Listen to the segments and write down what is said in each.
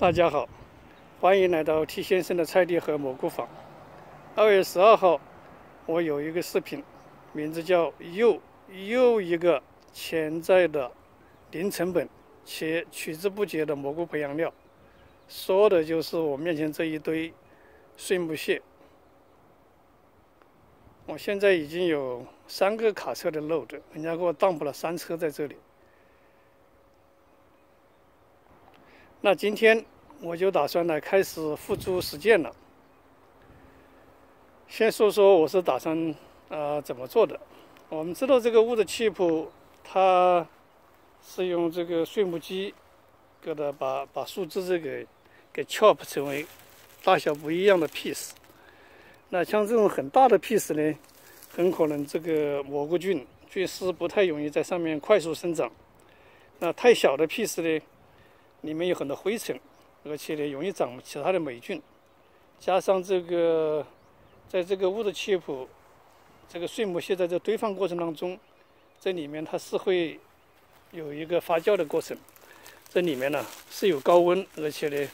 大家好，欢迎来到 T 先生的菜地和蘑菇坊。2月12号，我有一个视频，名字叫又一个潜在的零成本且取之不竭的蘑菇培养料，说的就是我面前这一堆碎木屑。我现在已经有3个卡车的 load， 人家给我dump了3车在这里。那今天我就打算来开始付诸实践了。先说说我是打算怎么做的。我们知道这个wood chip它是用这个碎木机给它把树枝子给 chop 成为大小不一样的 piece。那像这种很大的 piece 呢，很可能这个蘑菇菌丝不太容易在上面快速生长。那太小的 piece 呢，里面有很多灰尘，而且呢容易长其他的霉菌，加上这个在这个wood chip这个碎木屑在这堆放过程当中，这里面它是会有一个发酵的过程，这里面呢是有高温，而且呢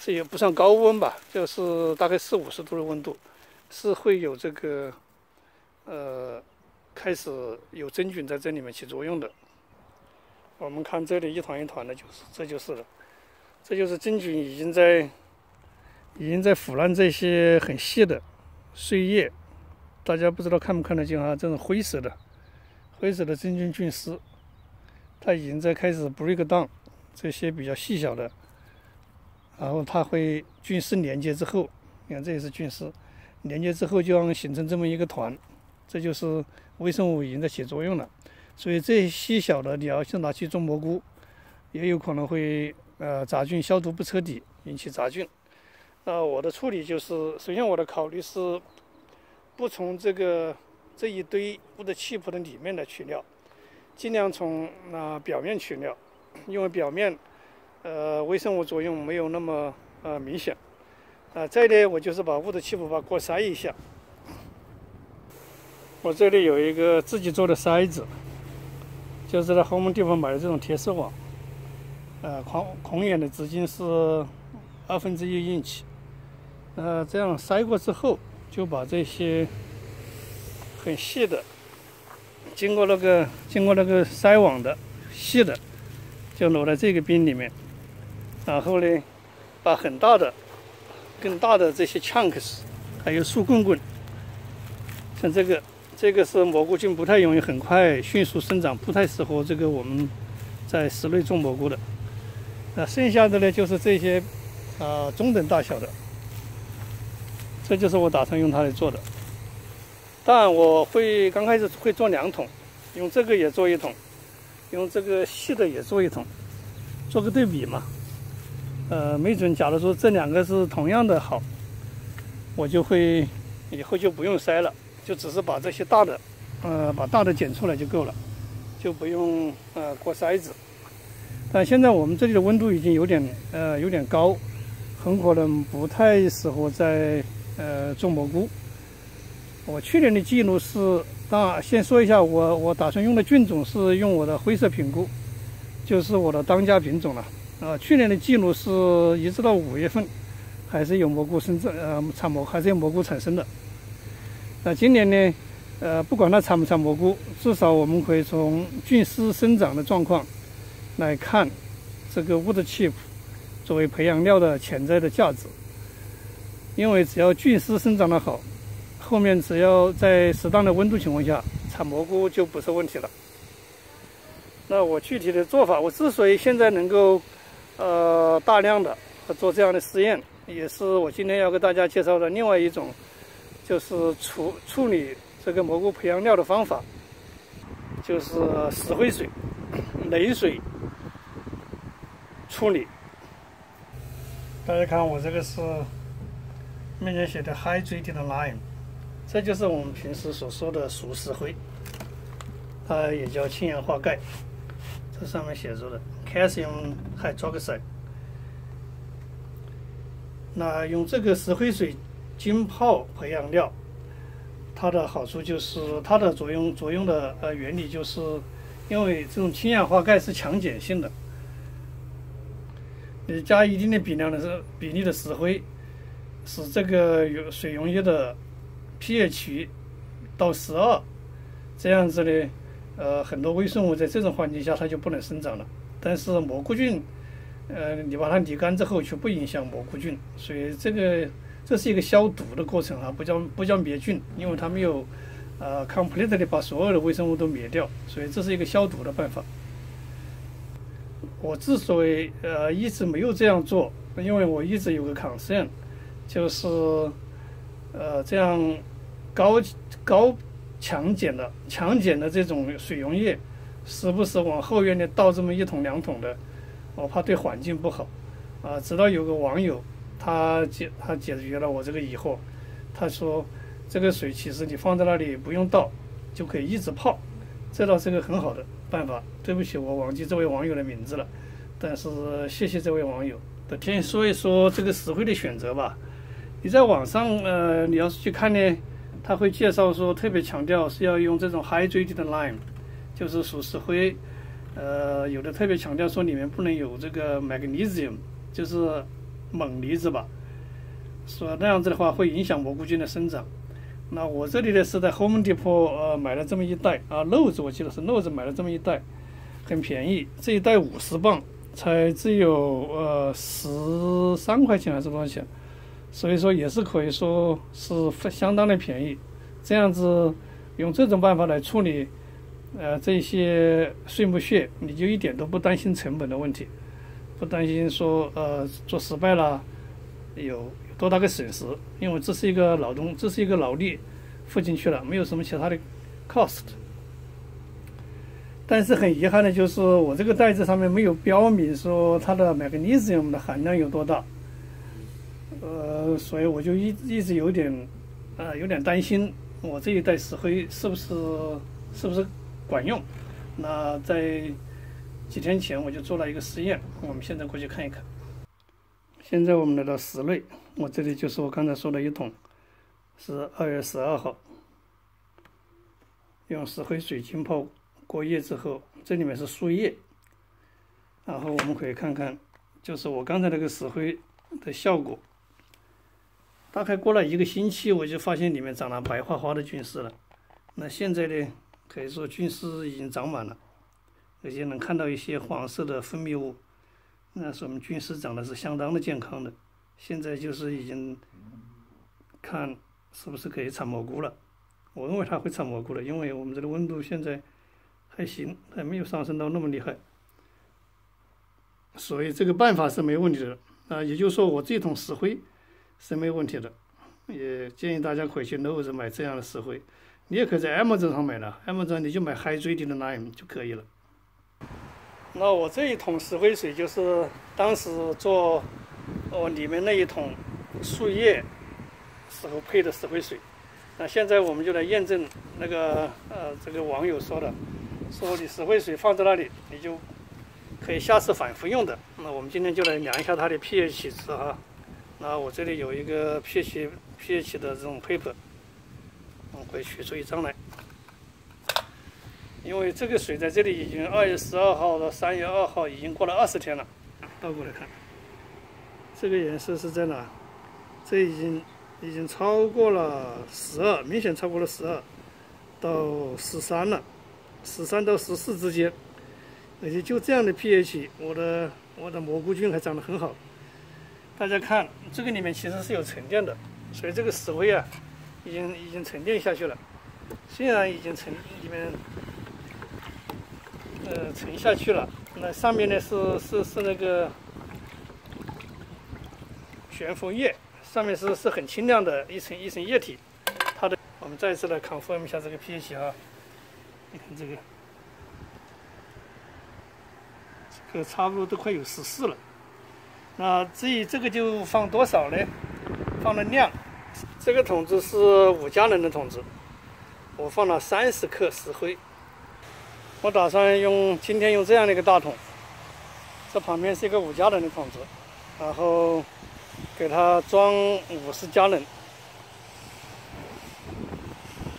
是有不算高温吧，就是大概40-50度的温度，是会有这个开始有真菌在这里面起作用的。我们看这里一团一团的，这就是了，这就是真菌已经在腐烂这些很细的碎叶，大家不知道看不看得见啊？这种灰色的真菌菌丝，它已经在开始 break down 这些比较细小的，然后它会菌丝连接之后，你看这也是菌丝连接之后就让形成这么一个团，这就是微生物已经在起作用了。所以这些细小的你要是拿去种蘑菇，也有可能会杂菌消毒不彻底，引起杂菌。我的处理就是，首先我的考虑是不从这一堆wood chip的里面来取料，尽量从表面取料，因为表面微生物作用没有那么明显。再呢，我就是把wood chip给我筛一下。我这里有一个自己做的筛子，就是在 Home Depot买的这种铁丝网，孔眼的直径是1/2英尺。这样筛过之后，就把这些很细的，经过那个筛网的细的，就挪在这个bin里面。然后呢，把很大的、更大的这些 chunks， 还有树棍棍，像这个是蘑菇菌不太容易很快迅速生长，不太适合这个我们在室内种蘑菇的。剩下的呢就是这些中等大小的，这就是我打算用它来做的。当然我刚开始会做2桶，用这个也做1桶，用这个细的也做1桶，做个对比嘛。没准假如说这2个是同样的好，我就会以后就不用筛了，就只是把这些大的把大的剪出来就够了，就不用过筛子。但现在我们这里的温度已经有点高，很可能不太适合在种蘑菇。我去年的记录是，当然先说一下，我打算用的菌种是用我的灰色品菇，就是我的当家品种了。去年的记录是一直到5月份还是有蘑菇还是有蘑菇产生的。今年呢，不管它产不产蘑菇，至少我们可以从菌丝生长的状况来看这个wood chip作为培养料的潜在的价值。因为只要菌丝生长得好，后面只要在适当的温度情况下，产蘑菇就不是问题了。那我具体的做法，我之所以现在能够大量的做这样的实验，也是我今天要给大家介绍的另外一种，就是处理这个蘑菇培养料的方法，就是石灰水、雷水处理。大家看我这个是面前写的 hydrated lime， 这就是我们平时所说的熟石灰，它也叫氢氧化钙，这上面写着的 calcium hydroxide。那用这个石灰水浸泡培养料，它的好处就是它的作用的原理就是，因为这种氢氧化钙是强碱性的，你加一定的比例的石灰，使这个水溶液的 pH 到12，这样子呢，很多微生物在这种环境下它就不能生长了。但是蘑菇菌，你把它沥干之后却不影响蘑菇菌，所以这是一个消毒的过程啊，不叫灭菌，因为它没有completely 的把所有的微生物都灭掉，所以这是一个消毒的办法。我之所以一直没有这样做，因为我一直有个 concern， 就是这样高强碱的这种水溶液，时不时往后院里倒这么1桶2桶的，我怕对环境不好直到有个网友他解决了我这个疑惑，他说这个水其实你放在那里不用倒就可以一直泡，这倒是个很好的办法。对不起，我忘记这位网友的名字了，但是谢谢这位网友的建议。说一说这个石灰的选择吧。你在网上你要是去看呢，他会介绍说特别强调是要用这种 hydrated lime， 就是属石灰。有的特别强调说里面不能有这个 magnesium， 就是锰离子吧，说那样子的话会影响蘑菇菌的生长。那我这里呢是在 Home Depot 买了这么一袋漏子，我记得是漏子买了这么一袋，很便宜，这一袋50磅，才只有13块钱还是多少钱，所以说也是可以说是相当的便宜。这样子用这种办法来处理这些碎木屑，你就一点都不担心成本的问题，不担心说做失败了有多大个损失，因为这是一个劳力付进去了，没有什么其他的 cost。但是很遗憾的就是我这个袋子上面没有标明说它的 magnesium 的含量有多大，所以我就一直有点担心我这一袋石灰是不是管用。那在几天前我就做了一个实验，我们现在过去看一看。现在我们来到室内，我这里就是我刚才说的1桶，是2月12号，用石灰水浸泡过夜之后，这里面是树叶，然后我们可以看看，就是我刚才那个石灰的效果。大概过了1个星期，我就发现里面长了白花花的菌丝了。那现在呢，可以说菌丝已经长满了，而且能看到一些黄色的分泌物，那说明菌丝长得是相当的健康的。现在就是已经看是不是可以产蘑菇了。我认为它会产蘑菇了，因为我们这个温度现在还行，还没有上升到那么厉害，所以这个办法是没问题的也就是说我这桶石灰是没问题的，也建议大家可以去 Lowe's 买这样的石灰，你也可以在 Amazon 上买的，Amazon 你就买 hydrated lime 就可以了。那我这一桶石灰水就是当时做里面那一桶树叶时候配的石灰水。那现在我们就来验证那个这个网友说的，说你石灰水放在那里，你就可以下次反复用的。那我们今天就来量一下它的 pH 值那我这里有一个 pH 的这种 paper， 我们可以取出一张来。因为这个水在这里已经2月12号到3月2号已经过了20天了。倒过来看，这个颜色是在哪？这已经超过了12，明显超过了12到13了，13到14之间。而且就这样的 pH， 我的蘑菇菌还长得很好。大家看，这个里面其实是有沉淀的，所以这个石灰已经沉淀下去了。虽然已经里面沉下去了，那上面呢是那个悬浮液，上面是很清亮的一层液体。我们再次来 confirm 一下这个 pH 你看这个差不多都快有14了。那至于这个就放多少呢？放的量，这个桶子是5加仑的桶子，我放了30克石灰。我打算今天用这样的一个大桶，这旁边是一个5加仑的桶子，然后给它装50加仑，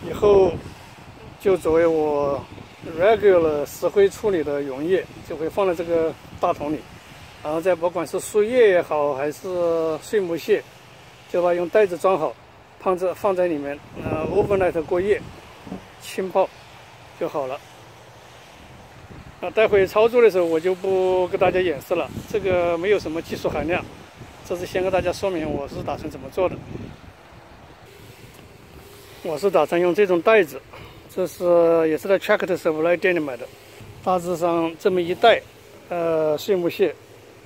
以后就作为我 regular 石灰处理的溶液，就会放在这个大桶里。然后再不管是树叶也好，还是碎木屑，就把用袋子装好，放在里面，overnight 过夜，浸泡就好了。待会操作的时候我就不给大家演示了，这个没有什么技术含量，这是先跟大家说明我是打算怎么做的。我是打算用这种袋子，这也是在 Tractor Supply 店里买的，大致上这么一袋，碎木屑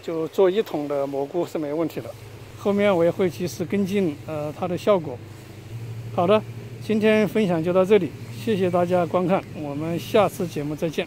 就做1桶的蘑菇是没问题的。后面我也会及时跟进它的效果。好的，今天分享就到这里，谢谢大家观看，我们下次节目再见。